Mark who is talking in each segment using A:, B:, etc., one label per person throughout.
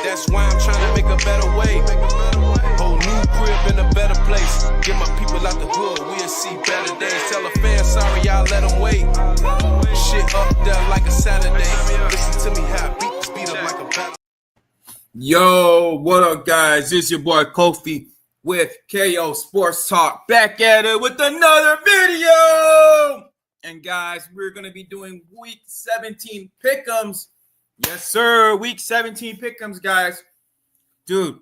A: That's why I'm trying to make a better way. Whole new crib in a better place. Get my people out the hood, we'll see better days. Tell a fan sorry, y'all let them wait. Shit up there like a Saturday. Listen to me how I beat the speed up like a battle.
B: Yo, what up, guys? It's your boy Kofi with KO Sports Talk, back at it with another video. And guys, we're going to be doing week 17 pick'ems. Yes, sir. Week 17 pick'ems, guys. Dude,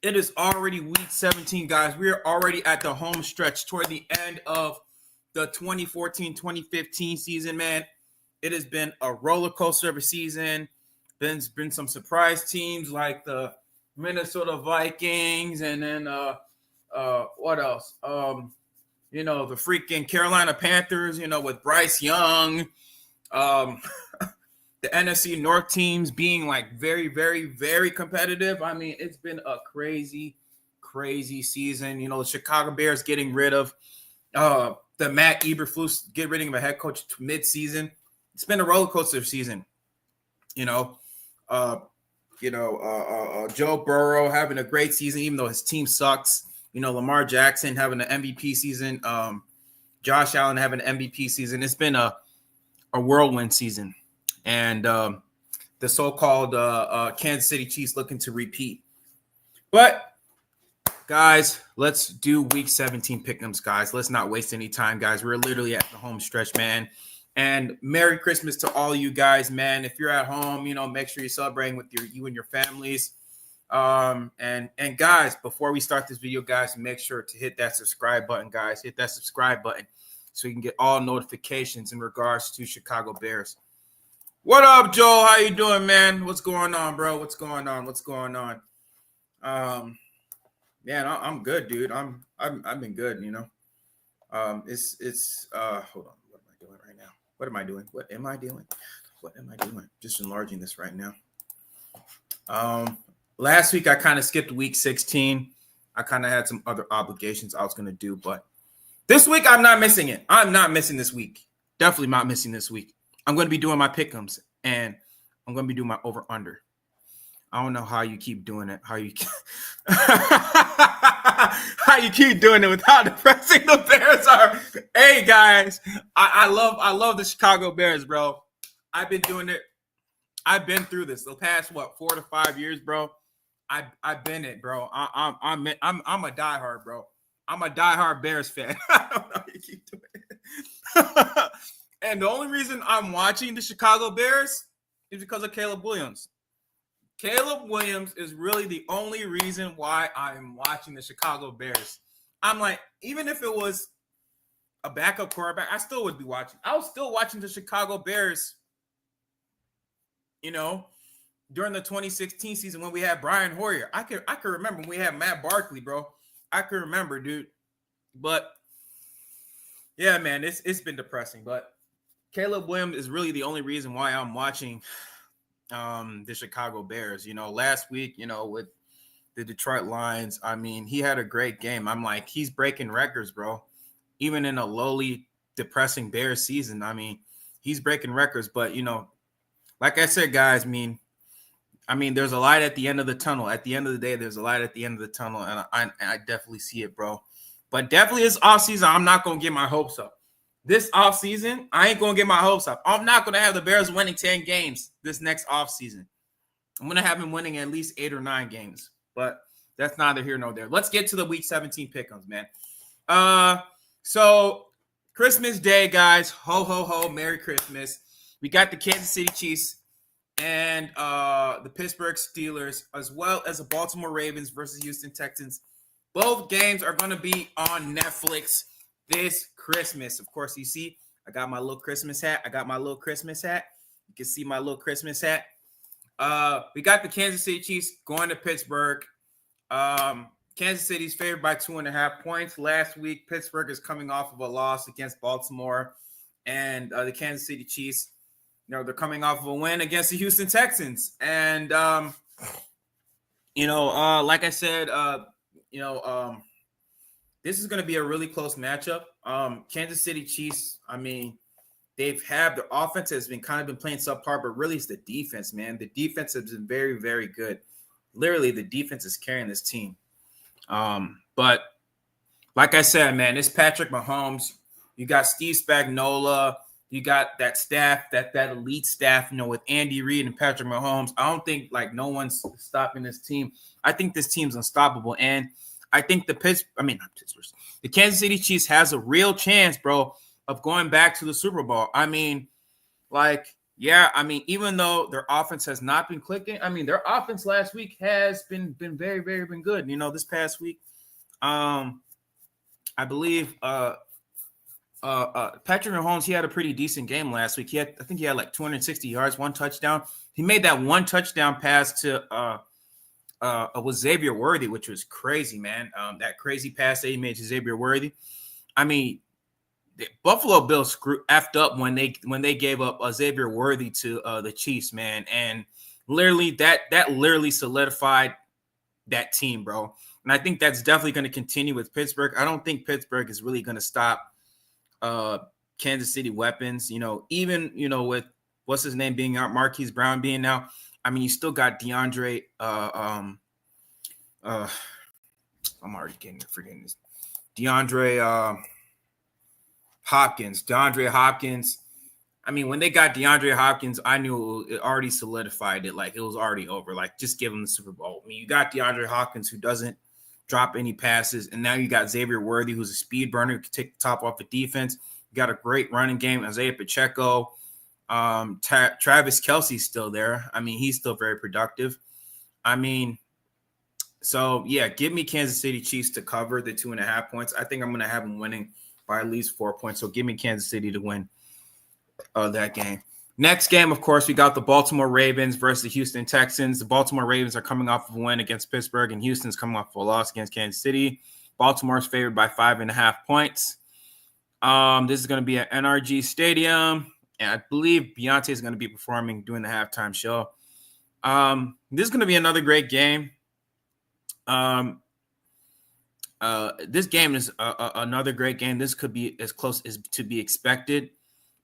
B: it is already week 17, guys. We are already at the home stretch toward the end of the 2014-2015 season, man. It has been a roller coaster of a season. There's been some surprise teams like the Minnesota Vikings, and then what else? The freaking Carolina Panthers, with Bryce Young. The NFC North teams being like very, very, very competitive. I mean, it's been a crazy, crazy season. The Chicago Bears getting rid of the Matt Eberflus, get rid of a head coach mid-season. It's been a roller coaster season. Joe Burrow having a great season, even though his team sucks. Lamar Jackson having an MVP season. Josh Allen having an MVP season. It's been a whirlwind season. And the so-called Kansas City Chiefs looking to repeat. But, guys, let's do Week 17 pick'ems, guys. Let's not waste any time, guys. We're literally at the home stretch, man. And Merry Christmas to all you guys, man. If you're at home, make sure you're celebrating with you and your families. And guys, before we start this video, guys, make sure to hit that subscribe button, guys. Hit that subscribe button so you can get all notifications in regards to Chicago Bears. What up, Joel? How you doing, man? What's going on, bro? What's going on? Man, I'm good, dude. I've been good, It's hold on. What am I doing right now? What am I doing? Just enlarging this right now. Last week I kind of skipped week 16. I kind of had some other obligations I was going to do, but this week I'm not missing it. I'm not missing this week. Definitely not missing this week. I'm going to be doing my pick'ems, and I'm going to be doing my over-under. I don't know how you keep doing it. How you keep doing it without depressing the Bears are. Hey, guys, I love the Chicago Bears, bro. I've been doing it. I've been through this the past 4 to 5 years, bro. I've been it, bro. I'm a diehard, bro. I'm a diehard Bears fan. I don't know how you keep doing it. And the only reason I'm watching the Chicago Bears is because of Caleb Williams. Caleb Williams is really the only reason why I'm watching the Chicago Bears. I'm like, even if it was a backup quarterback, I still would be watching. I was still watching the Chicago Bears, during the 2016 season when we had Brian Hoyer. I can remember when we had Matt Barkley, bro. I can remember, dude. But yeah, man, it's been depressing. But Caleb Williams is really the only reason why I'm watching the Chicago Bears. Last week, with the Detroit Lions, I mean, he had a great game. I'm like, he's breaking records, bro. Even in a lowly, depressing Bears season, I mean, he's breaking records. But, like I said, guys, I mean, there's a light at the end of the tunnel. At the end of the day, there's a light at the end of the tunnel, and I definitely see it, bro. But definitely this offseason, I'm not going to get my hopes up. This offseason, I ain't going to get my hopes up. I'm not going to have the Bears winning 10 games this next offseason. I'm going to have them winning at least 8 or 9 games. But that's neither here nor there. Let's get to the Week 17 pick'ems, man. So Christmas Day, guys. Ho, ho, ho. Merry Christmas. We got the Kansas City Chiefs and the Pittsburgh Steelers, as well as the Baltimore Ravens versus Houston Texans. Both games are going to be on Netflix this Christmas. Of course, you see, I got my little Christmas hat. You can see my little Christmas hat. We got the Kansas City Chiefs going to Pittsburgh. Kansas City's favored by 2.5 points. Last week, Pittsburgh is coming off of a loss against Baltimore. And the Kansas City Chiefs, they're coming off of a win against the Houston Texans. And, like I said, this is going to be a really close matchup. Kansas City Chiefs, I mean, their offense has been kind of been playing subpar, but really it's the defense, man. The defense has been very, very good. Literally, the defense is carrying this team. But like I said, man, it's Patrick Mahomes. You got Steve Spagnuolo. You got that staff, that elite staff, with Andy Reid and Patrick Mahomes. I don't think no one's stopping this team. I think this team's unstoppable. And I think the Kansas City Chiefs has a real chance, bro, of going back to the Super Bowl. Even though their offense has not been clicking, their offense last week has been very, very been good. This past week, I believe Patrick Mahomes, he had a pretty decent game last week. I think he had 260 yards, 1 touchdown. He made that 1 touchdown pass to was Xavier Worthy, which was crazy, man. That crazy pass that he made to Xavier Worthy. The Buffalo Bills effed up when they gave up Xavier Worthy to the Chiefs, man. And literally that literally solidified that team, bro. And I think that's definitely going to continue with Pittsburgh. I don't think Pittsburgh is really going to stop Kansas City weapons, even with what's his name being out, Marquise Brown being out. You still got DeAndre. I'm already forgetting this. DeAndre Hopkins. When they got DeAndre Hopkins, I knew it already solidified it. It was already over. Just give him the Super Bowl. You got DeAndre Hopkins, who doesn't drop any passes, and now you got Xavier Worthy, who's a speed burner, who can take the top off the defense. You got a great running game. Isaiah Pacheco, Travis Kelce's still there. He's still very productive. So yeah, give me Kansas City Chiefs to cover the 2.5 points. I think I'm going to have them winning by at least 4 points. So give me Kansas City to win that game. Next game, of course, we got the Baltimore Ravens versus the Houston Texans. The Baltimore Ravens are coming off of a win against Pittsburgh, and Houston's coming off of a loss against Kansas City. Baltimore's favored by 5.5 points. This is going to be at NRG Stadium, and I believe Beyonce is going to be performing during the halftime show. This is going to be another great game. This game is another great game. This could be as close as to be expected.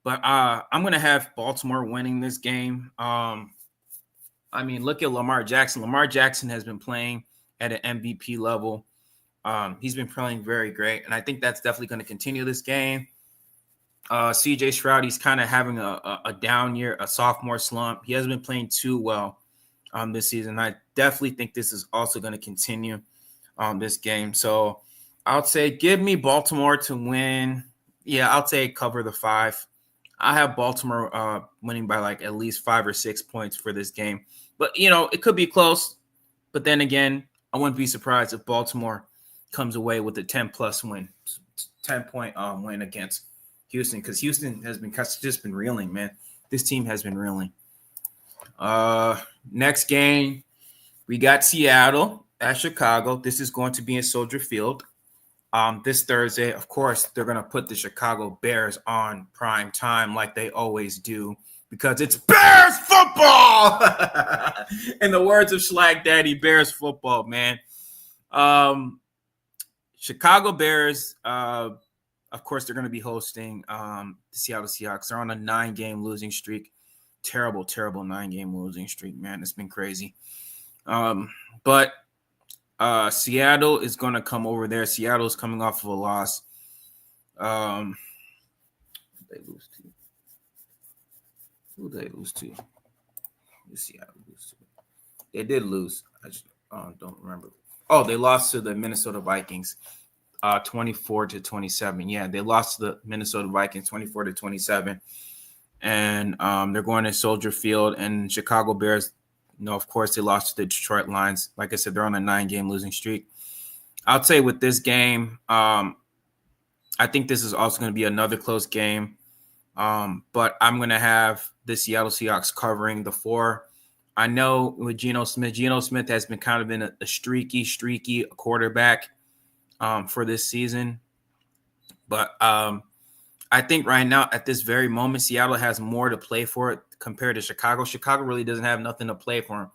B: But I'm going to have Baltimore winning this game. Look at Lamar Jackson. Lamar Jackson has been playing at an MVP level. He's been playing very great, and I think that's definitely going to continue this game. CJ Stroud, he's kind of having a down year, a sophomore slump. He hasn't been playing too well this season. I definitely think this is also going to continue this game. So I'll say give me Baltimore to win. Yeah, I'll say cover the 5. I have Baltimore winning by at least 5 or 6 points for this game. But, it could be close. But then again, I wouldn't be surprised if Baltimore comes away with a 10-plus win, 10-point win against Houston, because Houston has just been reeling, man. This team has been reeling. Next game, we got Seattle at Chicago. This is going to be in Soldier Field. This Thursday, of course, they're going to put the Chicago Bears on prime time like they always do, because it's Bears football. In the words of Schlag Daddy, Bears football, man. Chicago Bears, of course, they're going to be hosting the Seattle Seahawks. They're on a 9-game losing streak. Terrible 9-game losing streak, man. It's been crazy. But Seattle is going to come over there. Seattle is coming off of a loss. They lose to? Who did they lose to? Seattle lose to? They did lose. I just don't remember. Oh, they lost to the Minnesota Vikings, 24-27. Yeah, they lost to the Minnesota Vikings, 24-27, and they're going to Soldier Field. And Chicago Bears, of course, they lost to the Detroit Lions. Like I said, they're on a 9-game losing streak. I'll say with this game, I think this is also going to be another close game. But I'm going to have the Seattle Seahawks covering the 4. I know with Geno Smith has been kind of in a streaky quarterback for this season. But I think right now, at this very moment, Seattle has more to play for it compared to Chicago. Chicago really doesn't have nothing to play for them.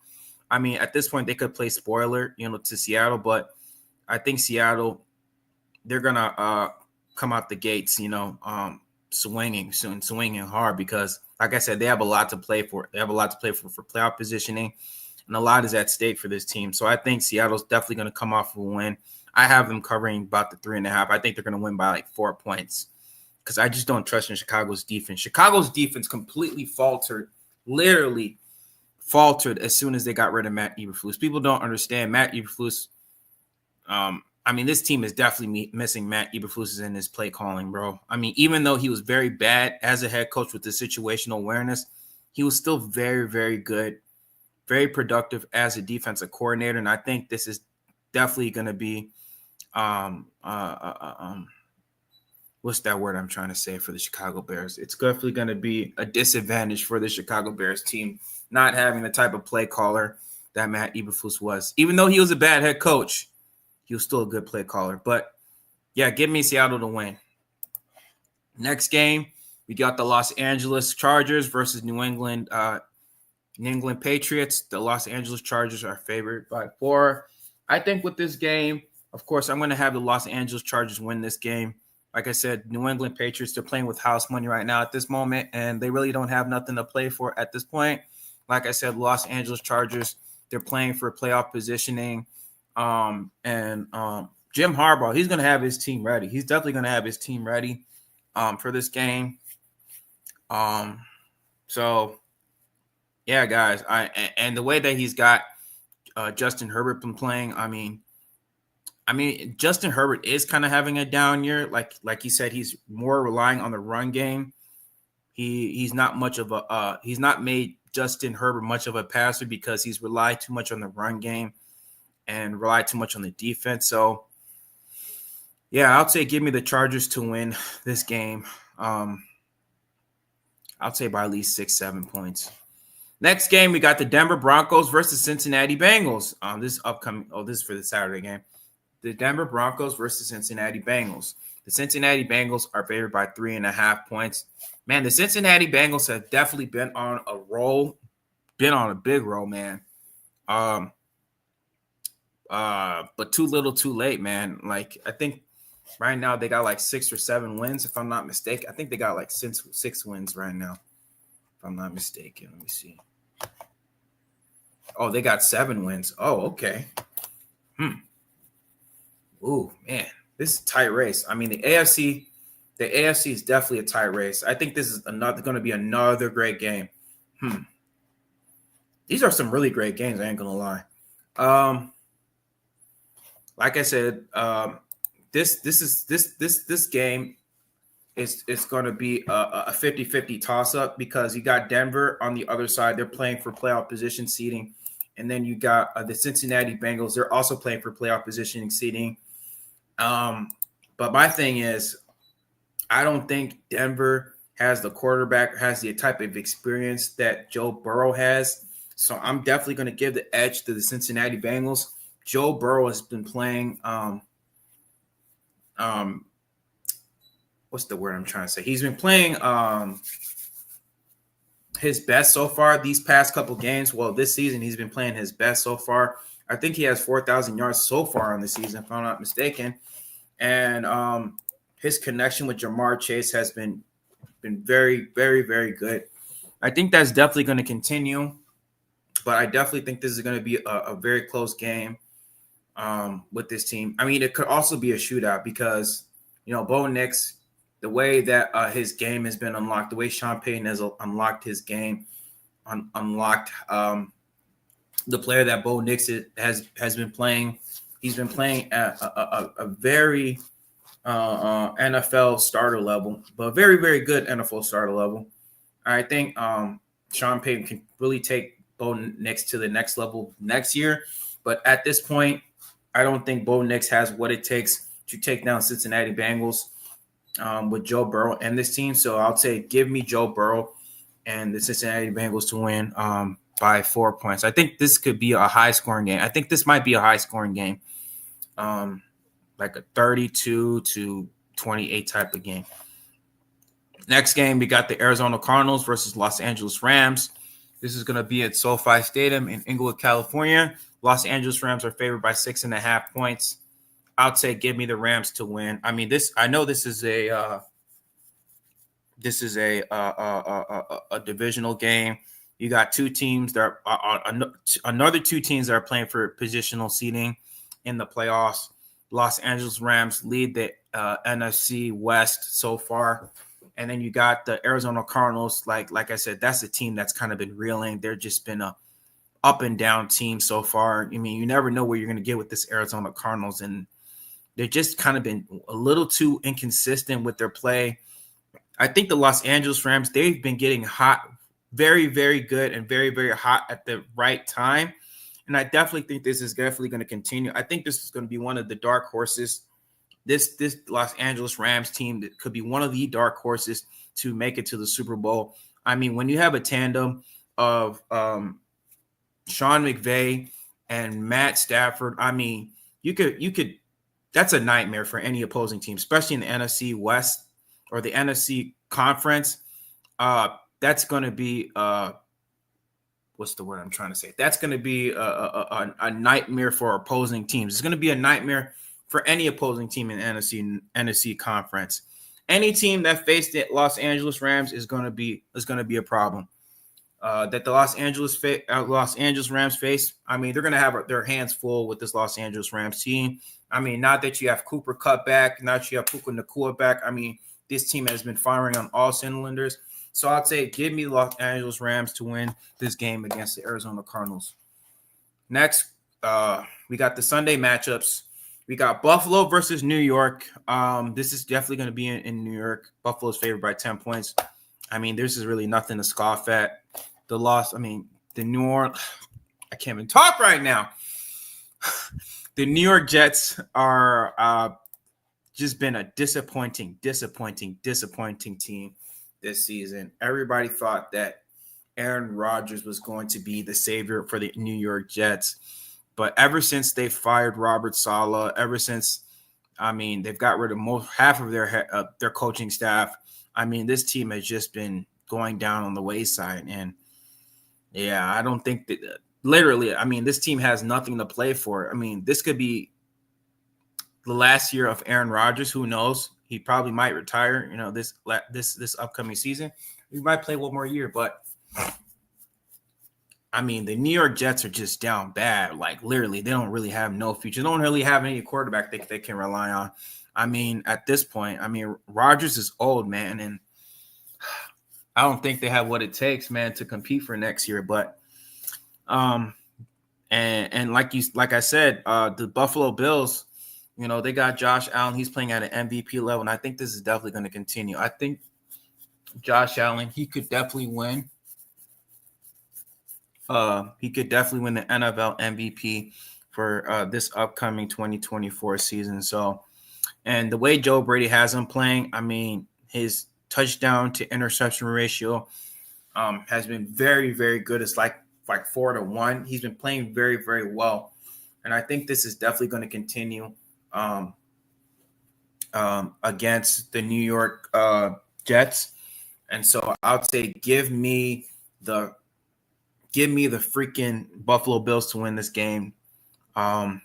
B: I mean, at this point, they could play spoiler, to Seattle. But I think Seattle, they're going to come out the gates, swinging hard because, like I said, they have a lot to play for. They have a lot to play for playoff positioning, and a lot is at stake for this team. So I think Seattle's definitely going to come off of a win. I have them covering about the 3.5. I think they're going to win by like 4 points because I just don't trust in Chicago's defense. Chicago's defense completely literally faltered as soon as they got rid of Matt Eberflus. People don't understand Matt Eberflus. I mean, this team is definitely missing Matt Eberflus in his play calling, bro. I mean, even though he was very bad as a head coach with the situational awareness, he was still very, very good, very productive as a defensive coordinator. And I think this is definitely going to be, what's that word I'm trying to say for the Chicago Bears? It's definitely going to be a disadvantage for the Chicago Bears team, not having the type of play caller that Matt Eberflus was. Even though he was a bad head coach, he was still a good play caller. But, yeah, give me Seattle to win. Next game, we got the Los Angeles Chargers versus New England Patriots. The Los Angeles Chargers are favored by 4. I think with this game, of course, I'm going to have the Los Angeles Chargers win this game. Like I said, New England Patriots, they're playing with house money right now at this moment, and they really don't have nothing to play for at this point. Like I said, Los Angeles Chargers, they're playing for playoff positioning. Jim Harbaugh, he's going to have his team ready. He's definitely going to have his team ready for this game. So, yeah, guys, and the way that he's got Justin Herbert been playing, I mean, Justin Herbert is kind of having a down year. Like he said, he's more relying on the run game. He's not much of a he's not made Justin Herbert much of a passer because he's relied too much on the run game and relied too much on the defense. So, yeah, I'll say give me the Chargers to win this game. I'll say by at least 6-7 points. Next game, we got the Denver Broncos versus Cincinnati Bengals. This is for the Saturday game. The Denver Broncos versus Cincinnati Bengals. The Cincinnati Bengals are favored by 3.5 points. Man, the Cincinnati Bengals have definitely been on a roll, been on a big roll, man. But too little, too late, man. Like, I think right now they got like 6 or 7 wins, if I'm not mistaken. I think they got like 6 wins right now, if I'm not mistaken. Let me see. Oh, they got 7 wins. Oh, okay. Ooh, man, this is a tight race. I mean, the AFC is definitely a tight race. I think this is going to be another great game. These are some really great games. I ain't gonna lie. Like I said, this game is going to be a 50-50 toss-up because you got Denver on the other side. They're playing for playoff position seeding. And then you got the Cincinnati Bengals. They're also playing for playoff positioning seeding. But my thing is, I don't think Denver has the quarterback, has the type of experience that Joe Burrow has. So I'm definitely going to give the edge to the Cincinnati Bengals. Joe Burrow has been playing what's the word I'm trying to say? He's been playing his best so far these past couple games. Well, this season he's been playing his best so far. I think he has 4,000 yards so far on the season, if I'm not mistaken. And his connection with Jamar Chase has been very, very, very good. I think that's definitely going to continue. But I definitely think this is going to be a very close game with this team. I mean, it could also be a shootout because, Bo Nix, the way that his game has been unlocked, the way Sean Payton has unlocked his game, unlocked the player that Bo Nix has been playing. He's been playing at a very NFL starter level, but very, very good NFL starter level. I think Sean Payton can really take Bo Nix to the next level next year. But at this point, I don't think Bo Nix has what it takes to take down Cincinnati Bengals with Joe Burrow and this team. So I'll say give me Joe Burrow and the Cincinnati Bengals to win by 4 points. I think this could be a high-scoring game. I think this might be a high-scoring game, like a 32-28 type of game. Next game, we got the Arizona Cardinals versus Los Angeles Rams. This is going to be at SoFi Stadium in Inglewood, California. Los Angeles Rams are favored by 6.5 points. I'd say give me the Rams to win. I mean, I know this is a This is a divisional game. You got two teams that are another two teams that are playing for positional seeding in the playoffs. Los Angeles Rams lead the NFC West so far. And then you got the Arizona Cardinals. Like I said, that's a team that's kind of been reeling. They're just been a up and down team so far. I mean, you never know where you're going to get with this Arizona Cardinals. And they've just kind of been a little too inconsistent with their play. I think the Los Angeles Rams, they've been getting hot, very, very good and very, very hot at the right time. And I definitely think this is definitely going to continue. I think this is going to be one of the dark horses. This Los Angeles Rams team that could be one of the dark horses to make it to the Super Bowl. I mean, when you have a tandem of Sean McVay and Matt Stafford, I mean, you could that's a nightmare for any opposing team, especially in the NFC West or the NFC conference. That's going to be what's the word I'm trying to say? That's going to be a nightmare for opposing teams. It's going to be a nightmare for any opposing team in the NFC conference. Any team that faced the Los Angeles Rams is going to be a problem. That the Los Angeles Rams face, I mean, they're going to have their hands full with this Los Angeles Rams team. I mean, not that you have Cooper Kupp back, not that you have Puka Nacua back. I mean, this team has been firing on all cylinders. So I'd say give me the Los Angeles Rams to win this game against the Arizona Cardinals. Next, we got the Sunday matchups. We got Buffalo versus New York. This is definitely going to be in New York. Buffalo's favored by 10 points. I mean, this is really nothing to scoff at. The loss, I mean, the New Orleans, I can't even talk right now. The New York Jets are just been a disappointing team this season. Everybody thought that Aaron Rodgers was going to be the savior for the New York Jets. But ever since they fired Robert Saleh, ever since, I mean, they've got rid of half of their coaching staff. I mean, this team has just been going down on the wayside. And, yeah, I don't think that literally, I mean, this team has nothing to play for. I mean, this could be the last year of Aaron Rodgers. Who knows? He probably might retire, this upcoming season. He might play one more year. But, I mean, the New York Jets are just down bad. Like, literally, they don't really have no future. They don't really have any quarterback they can rely on. I mean, at this point, I mean, Rodgers is old, man, and I don't think they have what it takes, man, to compete for next year. But, and like I said, the Buffalo Bills, they got Josh Allen. He's playing at an MVP level, and I think this is definitely going to continue. I think Josh Allen, he could definitely win. He could definitely win the NFL MVP for this upcoming 2024 season. So, and the way Joe Brady has him playing, I mean, his touchdown to interception ratio has been very, very good. It's like 4-1. He's been playing very, very well. And I think this is definitely going to continue against the New York Jets. And so I would say give me the freaking Buffalo Bills to win this game. I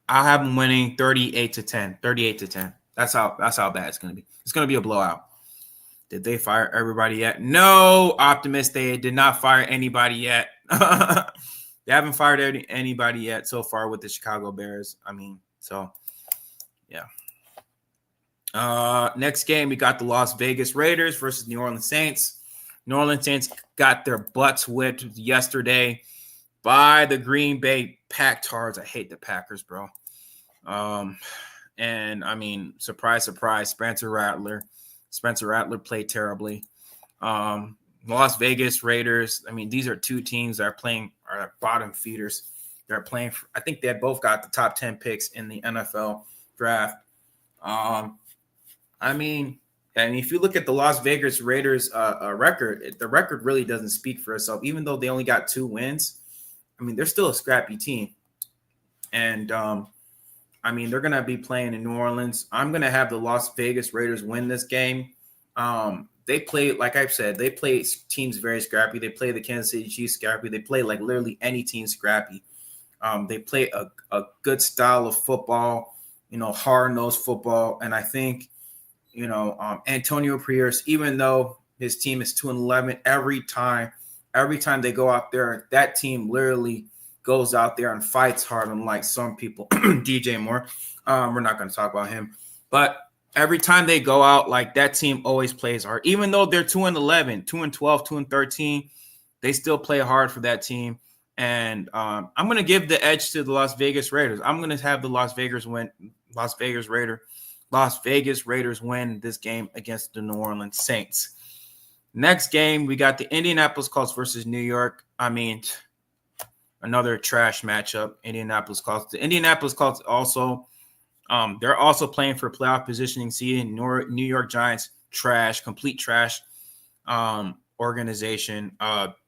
B: have them winning 38-10. That's how bad it's going to be. It's going to be a blowout. Did they fire everybody yet? No, Optimist. They did not fire anybody yet. They haven't fired anybody yet so far with the Chicago Bears. I mean, so, yeah. Next game, we got the Las Vegas Raiders versus New Orleans Saints. New Orleans Saints got their butts whipped yesterday by the Green Bay Pack-Tards. I hate the Packers, bro. And, I mean, surprise, Spencer Rattler played terribly. Las Vegas Raiders, I mean, these are two teams that are bottom feeders. They're playing – I think they both got the top 10 picks in the NFL draft. I mean – and if you look at the Las Vegas Raiders record, the record really doesn't speak for itself. Even though they only got 2 wins, I mean, they're still a scrappy team. And, I mean, they're going to be playing in New Orleans. I'm going to have the Las Vegas Raiders win this game. They play, like I've said, they play teams very scrappy. They play the Kansas City Chiefs scrappy. They play like literally any team scrappy. They play a good style of football, hard-nosed football. And I think Antonio Pierce, even though his team is 2-11, every time they go out there, that team literally goes out there and fights hard, unlike some people. DJ Moore, we're not going to talk about him, but every time they go out, like, that team always plays hard. Even though they're 2-11, 2-12, 2-13, they still play hard for that team. And I'm going to give the edge to the Las Vegas Raiders. I'm going to have the Las Vegas Raiders win this game against the New Orleans Saints. Next game, we got the Indianapolis Colts versus New York. I mean, another trash matchup. Indianapolis Colts. The Indianapolis Colts also, they're also playing for playoff positioning seed. New York Giants, trash, complete trash organization.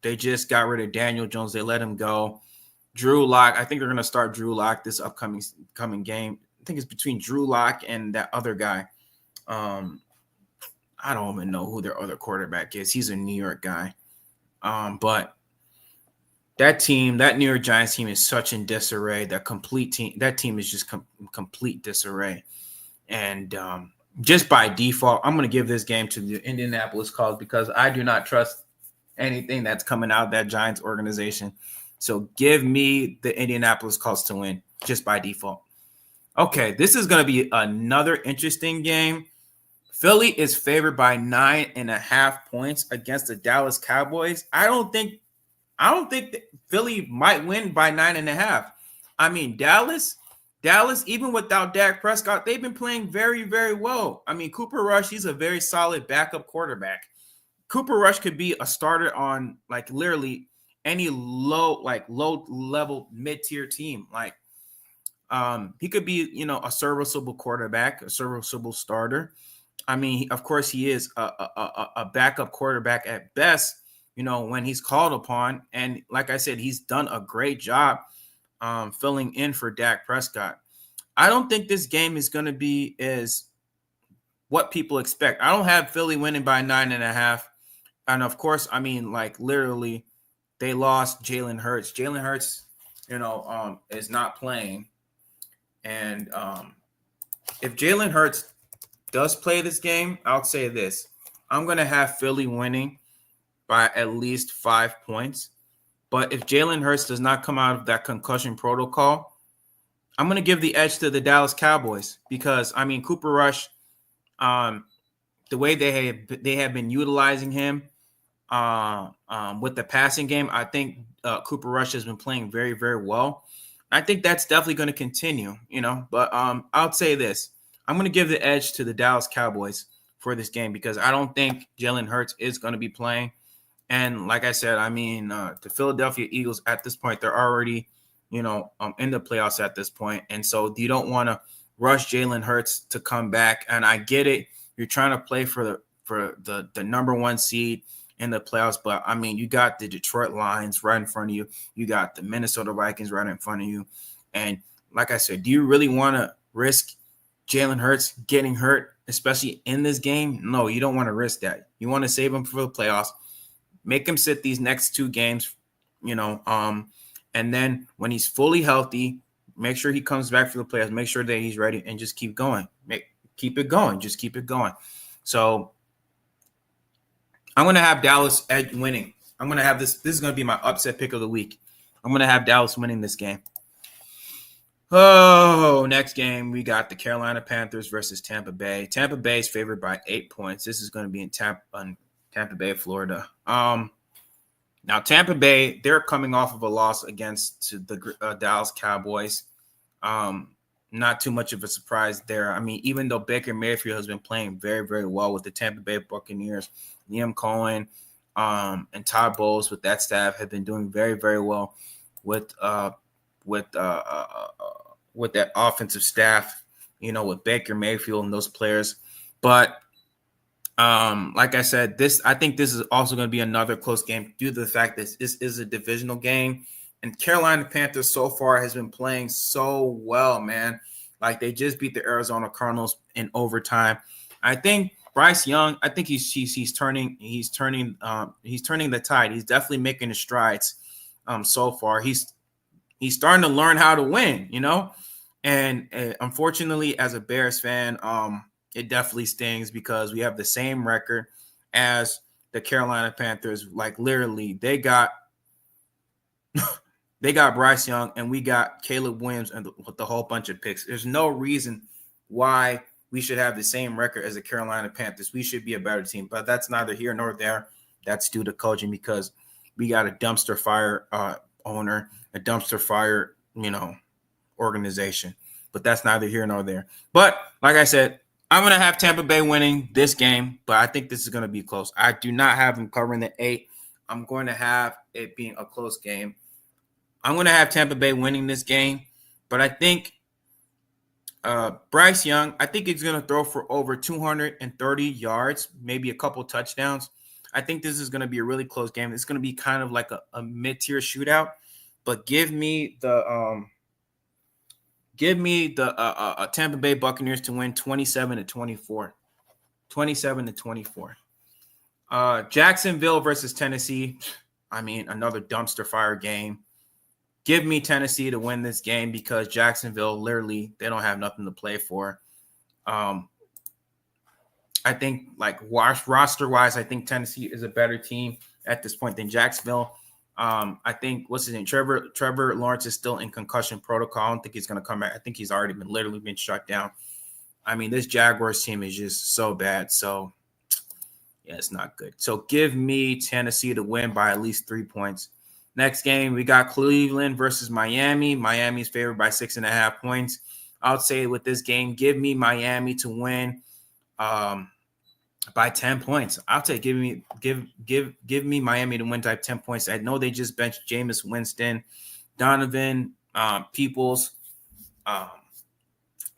B: They just got rid of Daniel Jones. They let him go. Drew Lock. I think they're going to start Drew Lock this upcoming game. I think it's between Drew Lock and that other guy. I don't even know who their other quarterback is. He's a New York guy. But that New York Giants team is such in disarray. That team is just complete disarray. And just by default, I'm going to give this game to the Indianapolis Colts because I do not trust anything that's coming out of that Giants organization. So give me the Indianapolis Colts to win just by default. Okay, this is going to be another interesting game. Philly is favored by 9.5 points against the Dallas Cowboys. I don't think that Philly might win by 9.5. I mean, Dallas, even without Dak Prescott, they've been playing very, very well. I mean, Cooper Rush, he's a very solid backup quarterback. Cooper Rush could be a starter on, like, literally any low level mid-tier team. Like, he could be, a serviceable quarterback, a serviceable starter. I mean, of course, he is a backup quarterback at best, when he's called upon. And like I said, he's done a great job filling in for Dak Prescott. I don't think this game is going to be as what people expect. I don't have Philly winning by 9.5. And of course, I mean, like, literally, they lost Jalen Hurts. Jalen Hurts, is not playing. And if Jalen Hurts does play this game, I'll say this. I'm going to have Philly winning by at least 5 points. But if Jalen Hurts does not come out of that concussion protocol, I'm going to give the edge to the Dallas Cowboys because, I mean, Cooper Rush, the way they have been utilizing him with the passing game, I think Cooper Rush has been playing very, very well. I think that's definitely going to continue, But I'll say this. I'm going to give the edge to the Dallas Cowboys for this game because I don't think Jalen Hurts is going to be playing. And like I said, I mean, the Philadelphia Eagles at this point, they're already, in the playoffs at this point. And so you don't want to rush Jalen Hurts to come back. And I get it. You're trying to play for the number one seed in the playoffs. But, I mean, you got the Detroit Lions right in front of you. You got the Minnesota Vikings right in front of you. And like I said, do you really want to risk Jalen Hurts getting hurt, especially in this game? No, you don't want to risk that. You want to save him for the playoffs. Make him sit these next 2 games, and then when he's fully healthy, make sure he comes back for the playoffs. Make sure that he's ready and just keep going. Keep it going. Just keep it going. So I'm going to have Dallas winning. I'm going to have this. This is going to be my upset pick of the week. I'm going to have Dallas winning this game. Oh, next game, we got the Carolina Panthers versus Tampa Bay. Tampa Bay is favored by 8 points. This is going to be in Tampa Bay, Florida. Now, Tampa Bay, they're coming off of a loss against the Dallas Cowboys. Not too much of a surprise there. I mean, even though Baker Mayfield has been playing very, very well with the Tampa Bay Buccaneers, Liam Cohen and Todd Bowles with that staff have been doing very, very well with that offensive staff, with Baker Mayfield and those players. But like I said, I think this is also going to be another close game due to the fact that this is a divisional game. And Carolina Panthers so far has been playing so well, man. Like, they just beat the Arizona Cardinals in overtime. I think Bryce Young, I think he's turning the tide. He's definitely making his strides so far. He's starting to learn how to win, And unfortunately, as a Bears fan, It definitely stings because we have the same record as the Carolina Panthers. Like literally, they got Bryce Young and we got Caleb Williams and with the whole bunch of picks. There's no reason why we should have the same record as the Carolina Panthers. We should be a better team, but that's neither here nor there. That's due to coaching because we got a dumpster fire owner, a dumpster fire, organization. But that's neither here nor there. But like I said, I'm going to have Tampa Bay winning this game, but I think this is going to be close. I do not have them covering the 8. I'm going to have it being a close game. I'm going to have Tampa Bay winning this game, but I think Bryce Young, I think he's going to throw for over 230 yards, maybe a couple touchdowns. I think this is going to be a really close game. It's going to be kind of like a mid-tier shootout, but give me the Tampa Bay Buccaneers to win 27-24. 27-24. Jacksonville versus Tennessee. I mean, another dumpster fire game. Give me Tennessee to win this game because Jacksonville, literally, they don't have nothing to play for. I think, like, roster-wise, I think Tennessee is a better team at this point than Jacksonville. I think, what's his name? Trevor Lawrence is still in concussion protocol. I don't think he's going to come back. I think he's already been shut down. I mean, this Jaguars team is just so bad. So, yeah, it's not good. So, give me Tennessee to win by at least 3 points. Next game, we got Cleveland versus Miami. Miami's favored by 6.5 points. I would say with this game, give me Miami to win by 10 points. I'll take give me Miami to win by 10 points. I know they just benched Jameis Winston, Donovan Peoples.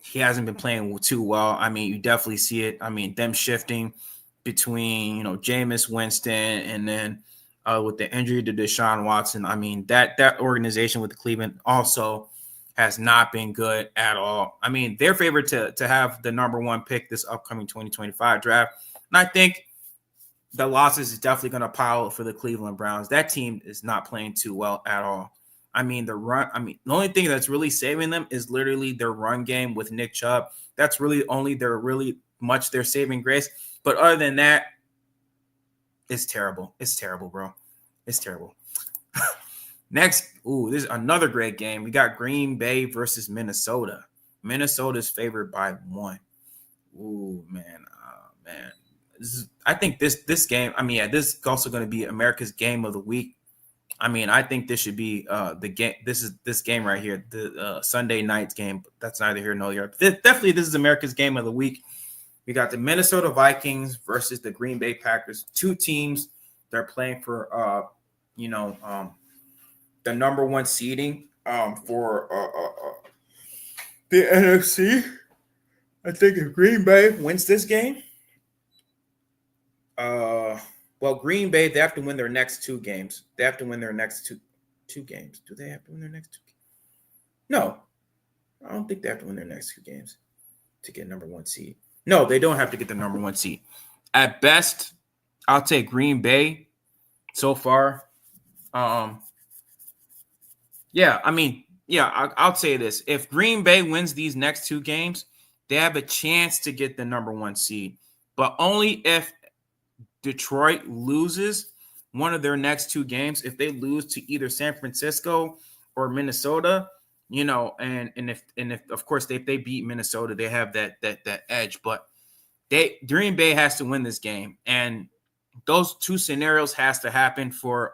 B: He hasn't been playing too well. I mean, you definitely see it. I mean, them shifting between Jameis Winston and then with the injury to Deshaun Watson. I mean, that organization with the Cleveland also has not been good at all. I mean, they're favored to have the number 1 pick this upcoming 2025 draft. And I think the losses is definitely going to pile up for the Cleveland Browns. That team is not playing too well at all. I mean, the only thing that's really saving them is literally their run game with Nick Chubb. That's really only their saving grace. But other than that, it's terrible. It's terrible, bro. It's terrible. Next, this is another great game. We got Green Bay versus Minnesota. Minnesota's favored by 1. Man. I think this game, this is also going to be America's game of the week. I mean, I think this should be the game. This game right here, the Sunday night's game. But that's neither here nor there. Definitely, this is America's game of the week. We got the Minnesota Vikings versus the Green Bay Packers. 2 teams that are playing for, the number 1 seeding for the NFC. I think if Green Bay wins this game, Green Bay, they have to win their next 2 games. They have to win their next two games. Do they have to win their next 2 games? No. I don't think they have to win their next 2 games to get number 1 seed. No, they don't have to get the number 1 seed. At best, I'll take Green Bay so far. I'll say this. If Green Bay wins these next 2 games, they have a chance to get the number 1 seed, but only if Detroit loses one of their next 2 games. If they lose to either San Francisco or Minnesota, and if of course if they beat Minnesota, they have that edge. But Green Bay has to win this game, and those 2 scenarios has to happen for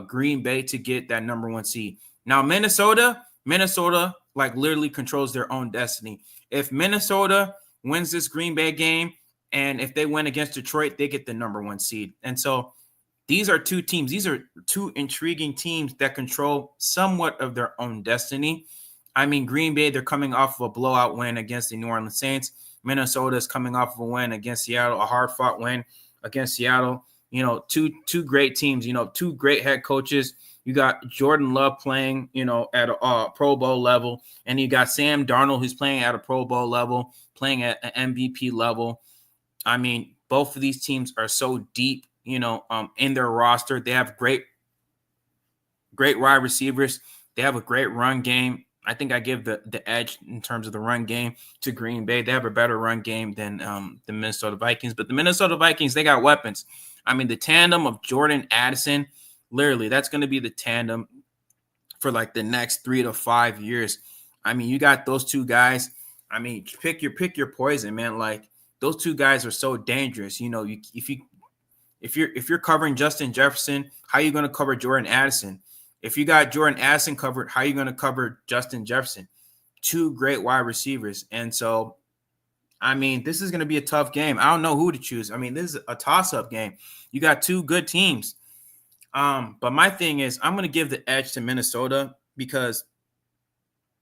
B: Green Bay to get that number 1 seed. Now Minnesota like literally controls their own destiny. If Minnesota wins this Green Bay game, and if they win against Detroit, they get the number 1 seed. And so these are 2 teams. These are 2 intriguing teams that control somewhat of their own destiny. I mean, Green Bay, they're coming off of a blowout win against the New Orleans Saints. Minnesota is coming off of a win against Seattle, a hard-fought win against Seattle. Two great teams, 2 great head coaches. You got Jordan Love playing, at a Pro Bowl level. And you got Sam Darnold, who's playing at a Pro Bowl level, playing at an MVP level. I mean, both of these teams are so deep, in their roster. They have great wide receivers. They have a great run game. I think I give the edge in terms of the run game to Green Bay. They have a better run game than the Minnesota Vikings. But the Minnesota Vikings, they got weapons. I mean, the tandem of Jordan Addison, literally, that's going to be the tandem for like the next 3 to 5 years. I mean, you got those two guys. I mean, pick your poison, man. Like those two guys are so dangerous. You know, if you're covering Justin Jefferson, how are you going to cover Jordan Addison? If you got Jordan Addison covered, how are you going to cover Justin Jefferson? Two great wide receivers. And so, I mean, this is going to be a tough game. I don't know who to choose. I mean, this is a toss-up game. You got two good teams. But my thing is, I'm going to give the edge to Minnesota because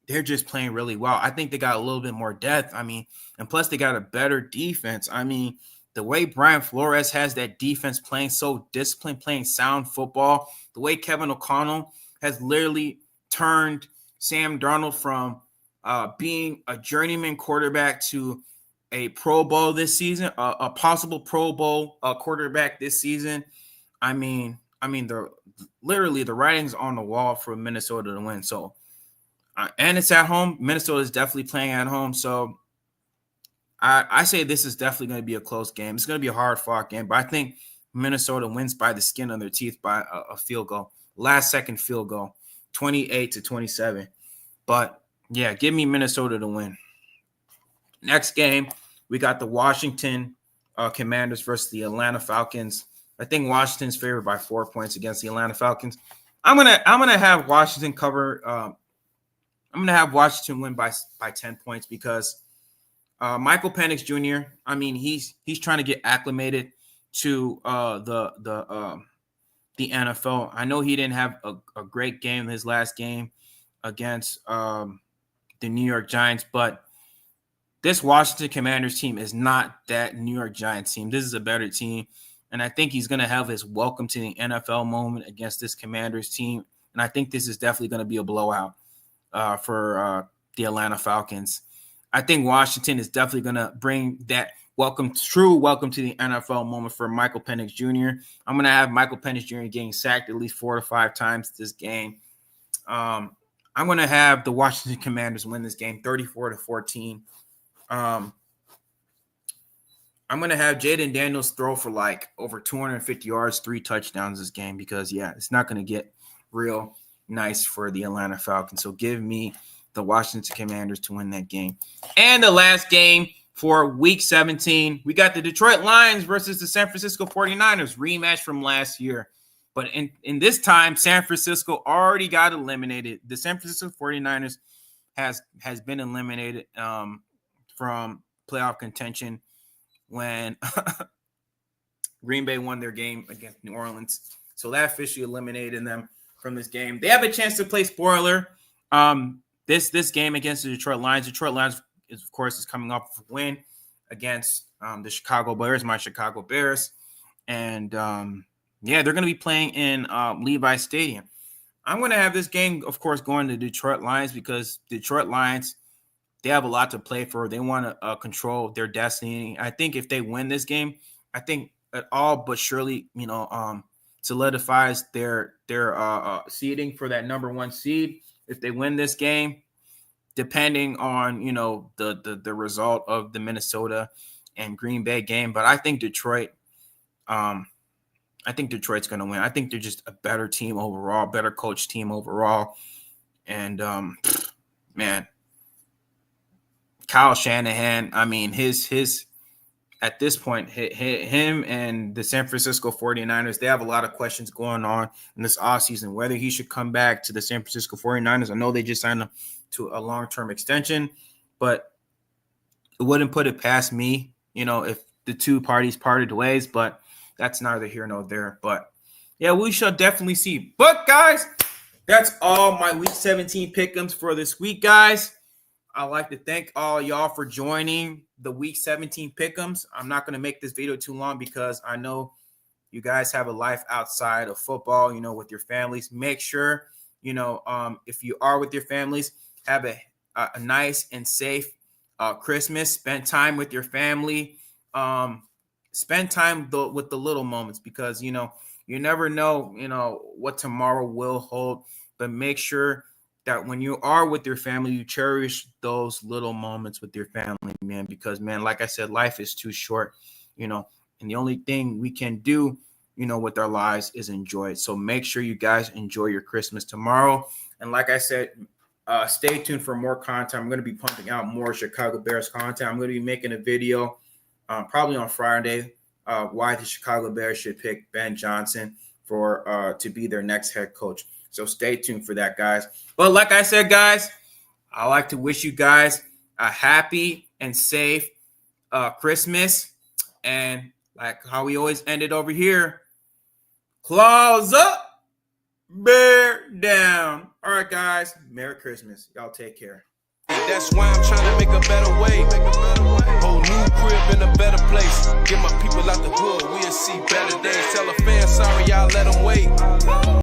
B: they're just playing really well. I think they got a little bit more depth. I mean, and plus they got a better defense. I mean, the way Brian Flores has that defense playing so disciplined, playing sound football, the way Kevin O'Connell has literally turned Sam Darnold from being a journeyman quarterback to a Pro Bowl this season, a possible Pro Bowl quarterback this season. I mean, the writing's on the wall for Minnesota to win. So, and it's at home. Minnesota is definitely playing at home. So, I say this is definitely going to be a close game. It's going to be a hard-fought game, but I think Minnesota wins by the skin of their teeth by a field goal, last-second field goal, 28-27. But yeah, give me Minnesota to win. Next game, we got the Washington Commanders versus the Atlanta Falcons. I think Washington's favored by 4 points against the Atlanta Falcons. I'm gonna have Washington cover. I'm gonna have Washington win by 10 points because Michael Penix Jr. I mean, he's trying to get acclimated to the NFL. I know he didn't have a great game his last game against the New York Giants, but this Washington Commanders team is not that New York Giants team. This is a better team, and I think he's going to have his welcome to the NFL moment against this Commanders team, and I think this is definitely going to be a blowout for the Atlanta Falcons. I think Washington is definitely going to bring that true welcome to the NFL moment for Michael Penix Jr. I'm going to have Michael Penix Jr. getting sacked at least 4 to 5 times this game. I'm going to have the Washington Commanders win this game 34-14. I'm going to have Jaden Daniels throw for like over 250 yards, 3 touchdowns this game because, yeah, it's not going to get real nice for the Atlanta Falcons. So give me the Washington Commanders to win that game. And the last game for Week 17, we got the Detroit Lions versus the San Francisco 49ers, rematch from last year. But in this time, San Francisco already got eliminated. The San Francisco 49ers has been eliminated from playoff contention when Green Bay won their game against New Orleans. So that officially eliminated them from this game. They have a chance to play spoiler. This game against the Detroit Lions. Detroit Lions, of course, is coming off of a win against the Chicago Bears, my Chicago Bears. And, they're going to be playing in Levi Stadium. I'm going to have this game, of course, going to Detroit Lions because Detroit Lions, they have a lot to play for. They want to control their destiny. I think if they win this game, I think it all but surely, solidifies their seeding for that number 1 seed. If they win this game, depending on, the result of the Minnesota and Green Bay game. But I think Detroit's going to win. I think they're just a better team overall, better coach team overall. And, man, Kyle Shanahan, I mean, his at this point, him and the San Francisco 49ers, they have a lot of questions going on in this offseason, whether he should come back to the San Francisco 49ers. I know they just signed him to a long-term extension, but it wouldn't put it past me, if the two parties parted ways, but that's neither here nor there. But, yeah, we shall definitely see. But, guys, that's all my Week 17 pick'ems for this week, guys. I'd like to thank all y'all for joining the Week 17 pick'ems. I'm not going to make this video too long because I know you guys have a life outside of football, with your families. Make sure, if you are with your families, have a nice and safe Christmas. Spend time with your family. Spend time with the little moments because, you never know, what tomorrow will hold. But make sure that when you are with your family, you cherish those little moments with your family, man, because, man, like I said, life is too short, you know, and the only thing we can do, you know, with our lives is enjoy it. So make sure you guys enjoy your Christmas tomorrow. And like I said, stay tuned for more content. I'm going to be pumping out more Chicago Bears content. I'm going to be making a video probably on Friday, why the Chicago Bears should pick Ben Johnson for to be their next head coach. So stay tuned for that, guys. But like I said, guys, I like to wish you guys a happy and safe Christmas. And like how we always end it over here, claws up, bear down. All right, guys. Merry Christmas. Y'all take care.
A: That's why I'm trying to make a better way. Whole new crib in a better place. Get my people out the hood, we'll see better days. Tell a fan sorry, y'all let them wait.